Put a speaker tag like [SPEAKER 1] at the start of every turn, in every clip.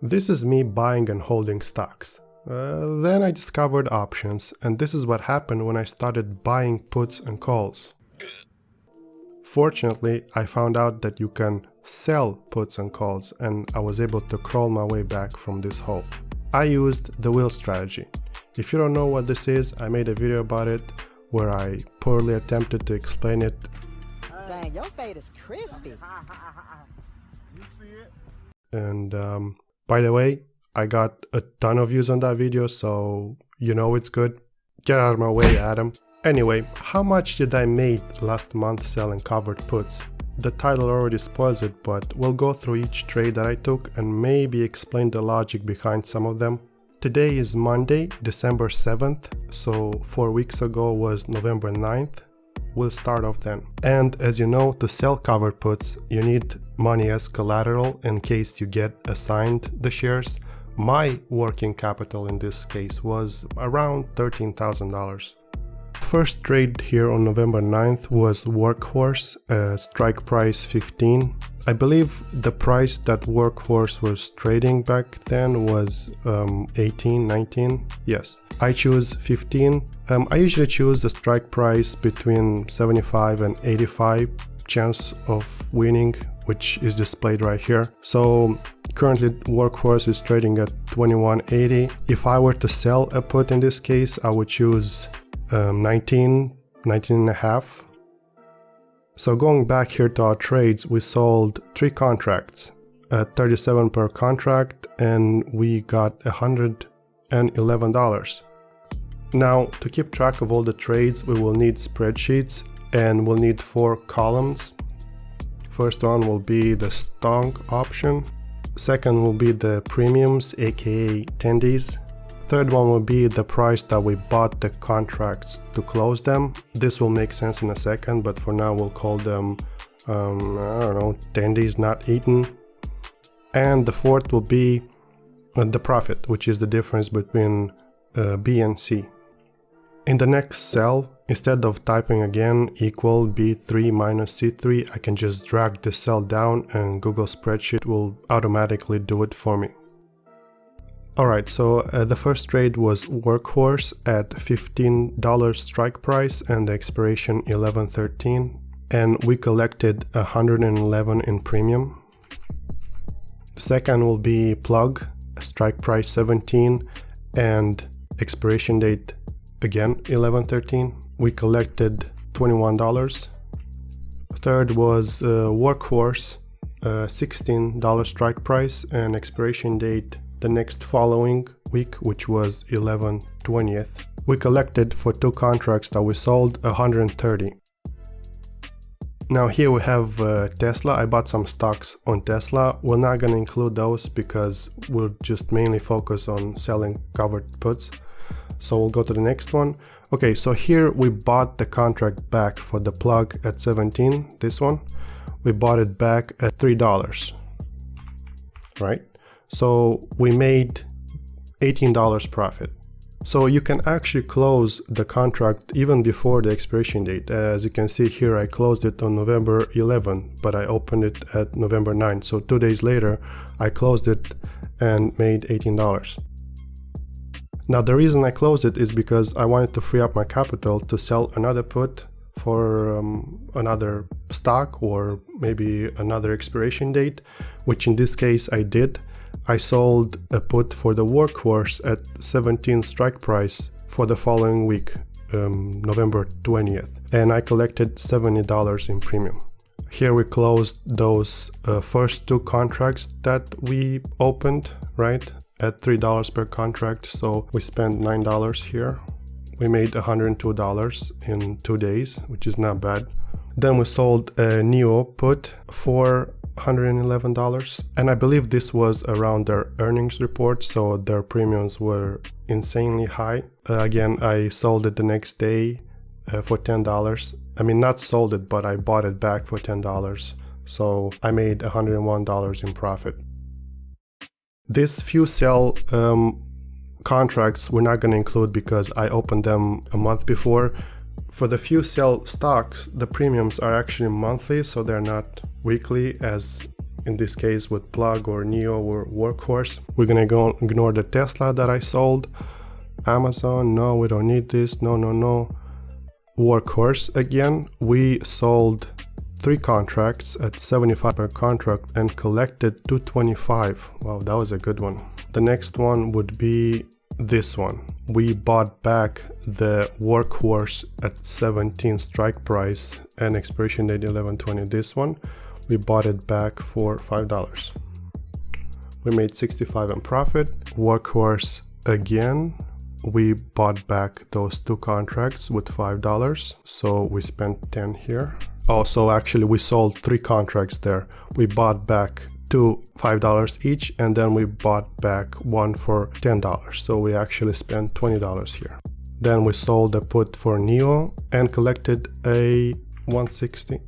[SPEAKER 1] This is me buying and holding stocks. Then I discovered options, and this is what happened when I started buying puts and calls. Fortunately, I found out that you can sell puts and calls, and I was able to crawl my way back from this hole. I used the wheel strategy. If you don't know what this is, I made a video about it where I poorly attempted to explain it.
[SPEAKER 2] Dang, your fade is crispy.
[SPEAKER 3] You see it?
[SPEAKER 1] And by the way, I got a ton of views on that video, so you know it's good. Get out of my way, Adam. Anyway, how much did I make last month selling covered puts? The title already spoils it, but we'll go through each trade that I took and maybe explain the logic behind some of them. Today is Monday, December 7th, so 4 weeks ago was November 9th. We'll start off then. And as you know, to sell covered puts, you need money as collateral in case you get assigned the shares. My working capital in this case was around $13,000. First trade here on November 9th was Workhorse, strike price 15. I believe the price that Workhorse was trading back then was 18, 19. Yes, I choose 15. I usually choose a strike price between 75 and 85 chance of winning, which is displayed right here. So currently Workhorse is trading at 21.80. If I were to sell a put in this case, I would choose 19 and a half. So going back here to our trades, we sold 3 contracts at $37 per contract and we got $111. Now, to keep track of all the trades, we will need spreadsheets and we'll need 4 columns. First one will be the stock option. Second will be the premiums, aka tendies. Third one will be the price that we bought the contracts to close them. This will make sense in a second, but for now we'll call them, I don't know, tendies not eaten. And the fourth will be the profit, which is the difference between B and C. In the next cell, instead of typing again equal B3 minus C3, I can just drag this cell down and Google Spreadsheet will automatically do it for me. Alright, so the first trade was Workhorse at $15 strike price and the expiration 11/13, and we collected $111 in premium. The second will be Plug, strike price 17 and expiration date again 11/13. We collected $21. Third was Workhorse, $16 strike price and expiration date the next following week, which was 11/20th. We collected for 2 contracts that we sold $130. Now here we have Tesla. I bought some stocks on Tesla. We're not going to include those because we'll just mainly focus on selling covered puts. So we'll go to the next one. Okay, so here we bought the contract back for the Plug at 17, this one. We bought it back at $3, right? So we made $18 profit. So you can actually close the contract even before the expiration date. As you can see here, I closed it on November 11, but I opened it at November 9. So 2 days later, I closed it and made $18. Now the reason I closed it is because I wanted to free up my capital to sell another put for another stock or maybe another expiration date, which in this case I did. I sold a put for the Workhorse at 17 strike price for the following week, November 20th, and I collected $70 in premium. Here we closed those first 2 contracts that we opened, right, at $3 per contract, so we spent $9 here. We made $102 in 2 days, which is not bad. Then we sold a NIO put for $111, and I believe this was around their earnings report, so their premiums were insanely high. Again, I sold it the next day for $10. I mean, not sold it, but I bought it back for $10, so I made $101 in profit. This few sell contracts we're not going to include because I opened them a month before. For the few sell stocks, the premiums are actually monthly, so they're not weekly as in this case with Plug or NIO or Workhorse. We're gonna go ignore the Tesla that I sold. Amazon, no, we don't need this, no. Workhorse, again, we sold 3 contracts at 75 per contract and collected 225. Wow, that was a good one. The next one would be this one. We bought back the Workhorse at 17 strike price and expiration date 11/20. This one, we bought it back for $5. We made 65 in profit. Workhorse again, we bought back those 2 contracts with $5, so we spent 10 here. Oh, so actually we sold 3 contracts there. We bought back 2 $5 each, and then we bought back 1 for $10, so we actually spent $20 here. Then we sold a put for NIO and collected a 160.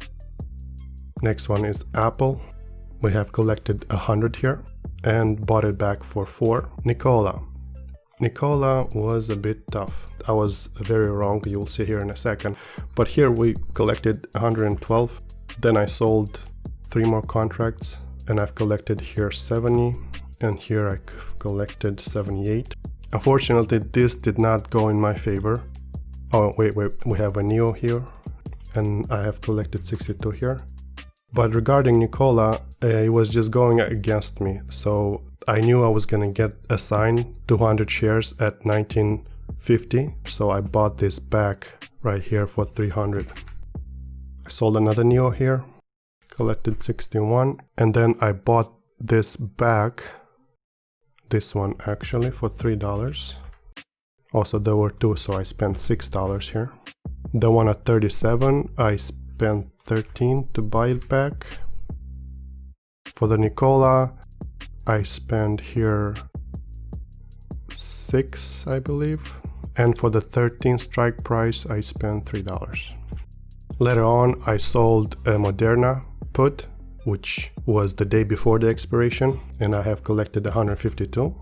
[SPEAKER 1] Next one is Apple. We have collected 100 here and bought it back for 4. Nikola was a bit tough. I was very wrong, you'll see here in a second. But here we collected 112. Then I sold 3 more contracts and I've collected here 70, and here I collected 78. Unfortunately, this did not go in my favor. Oh, wait, we have a NIO here and I have collected 62 here. But regarding Nikola, it was just going against me. So I knew I was gonna get assigned 200 shares at 1950. So I bought this back right here for 300. I sold another NIO here, collected 61. And then I bought this back, this one actually, for $3. Also there were 2, so I spent $6 here. The one at 37, I spent 13 to buy it back. For the Nikola, I spent here 6, I believe. And for the 13 strike price, I spent $3. Later on, I sold a Moderna put, which was the day before the expiration, and I have collected 152.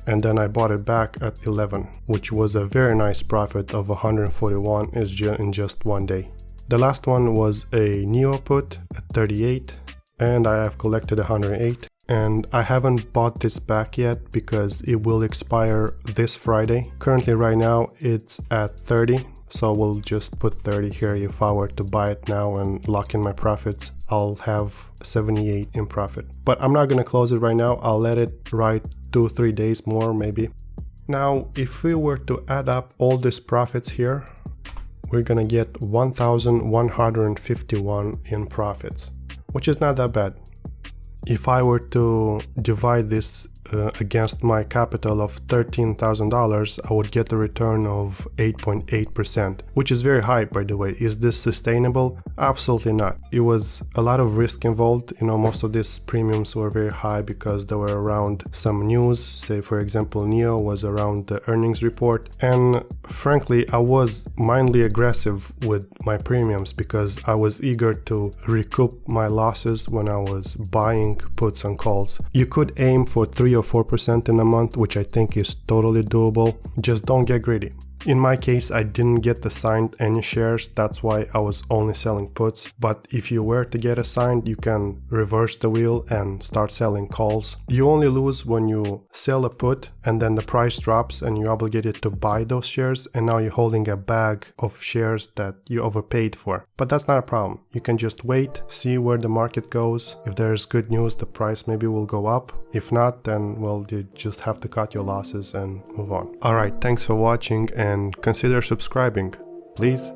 [SPEAKER 1] And then I bought it back at 11, which was a very nice profit of 141 in just one day. The last one was a NIO put at 38, and I have collected 108. And I haven't bought this back yet because it will expire this Friday. Currently right now it's at 30, so we'll just put 30 here. If I were to buy it now and lock in my profits, I'll have 78 in profit. But I'm not gonna close it right now. I'll let it ride 2-3 days more maybe. Now, if we were to add up all these profits here, we're gonna get 1,151 in profits, which is not that bad. If I were to divide this against my capital of $13,000, I would get a return of 8.8%, which is very high, by the way. Is this sustainable? Absolutely not. It was a lot of risk involved. You know, most of these premiums were very high because they were around some news. Say, for example, NIO was around the earnings report. And frankly, I was mindly aggressive with my premiums because I was eager to recoup my losses when I was buying puts and calls. You could aim for 3 or 4% in a month, which I think is totally doable. Just don't get greedy. In my case, I didn't get assigned any shares, that's why I was only selling puts. But if you were to get assigned, you can reverse the wheel and start selling calls. You only lose when you sell a put and then the price drops and you're obligated to buy those shares, and now you're holding a bag of shares that you overpaid for. But that's not a problem. You can just wait, see where the market goes. If there's good news, the price maybe will go up. If not, then well, you just have to cut your losses and move on. Alright, thanks for watching and consider subscribing, please.